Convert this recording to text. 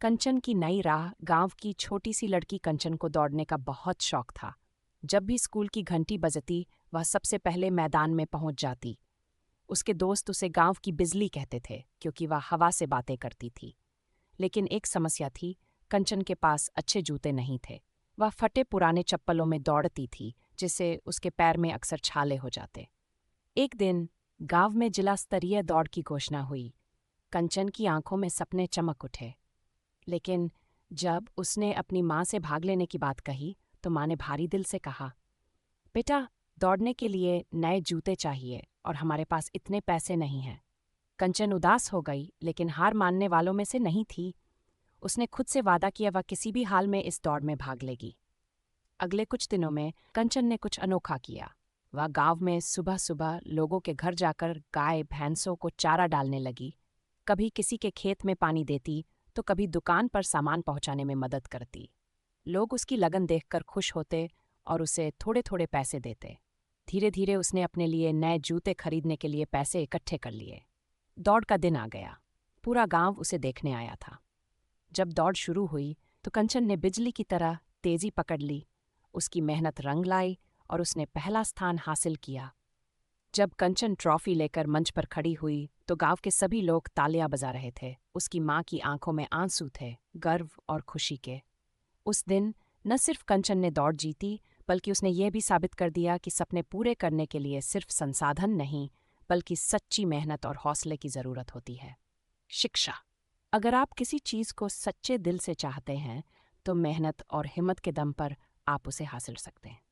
कंचन की नई राह। गांव की छोटी सी लड़की कंचन को दौड़ने का बहुत शौक था। जब भी स्कूल की घंटी बजती, वह सबसे पहले मैदान में पहुंच जाती। उसके दोस्त उसे गांव की बिजली कहते थे क्योंकि वह हवा से बातें करती थी। लेकिन एक समस्या थी, कंचन के पास अच्छे जूते नहीं थे। वह फटे पुराने चप्पलों में दौड़ती थी, जिससे उसके पैर में अक्सर छाले हो जाते। एक दिन गांव में जिला स्तरीय दौड़ की घोषणा हुई। कंचन की आंखों में सपने चमक उठे। लेकिन जब उसने अपनी माँ से भाग लेने की बात कही, तो माँ ने भारी दिल से कहा, बेटा, दौड़ने के लिए नए जूते चाहिए और हमारे पास इतने पैसे नहीं हैं। कंचन उदास हो गई, लेकिन हार मानने वालों में से नहीं थी। उसने खुद से वादा किया वह किसी भी हाल में इस दौड़ में भाग लेगी। अगले कुछ दिनों में कंचन ने कुछ अनोखा किया। वह गांव में सुबह सुबह लोगों के घर जाकर गाय भैंसों को चारा डालने लगी। कभी किसी के खेत में पानी देती, तो कभी दुकान पर सामान पहुंचाने में मदद करती। लोग उसकी लगन देखकर खुश होते और उसे थोड़े थोड़े पैसे देते। धीरे धीरे उसने अपने लिए नए जूते खरीदने के लिए पैसे इकट्ठे कर लिए। दौड़ का दिन आ गया। पूरा गांव उसे देखने आया था। जब दौड़ शुरू हुई, तो कंचन ने बिजली की तरह तेजी पकड़ ली। उसकी मेहनत रंग लाई और उसने पहला स्थान हासिल किया। जब कंचन ट्रॉफी लेकर मंच पर खड़ी हुई, तो गांव के सभी लोग तालियां बजा रहे थे। उसकी माँ की आंखों में आंसू थे, गर्व और खुशी के। उस दिन न सिर्फ कंचन ने दौड़ जीती, बल्कि उसने ये भी साबित कर दिया कि सपने पूरे करने के लिए सिर्फ संसाधन नहीं, बल्कि सच्ची मेहनत और हौसले की जरूरत होती है। शिक्षा। अगर आप किसी चीज को सच्चे दिल से चाहते हैं, तो मेहनत और हिम्मत के दम पर आप उसे हासिल सकते हैं।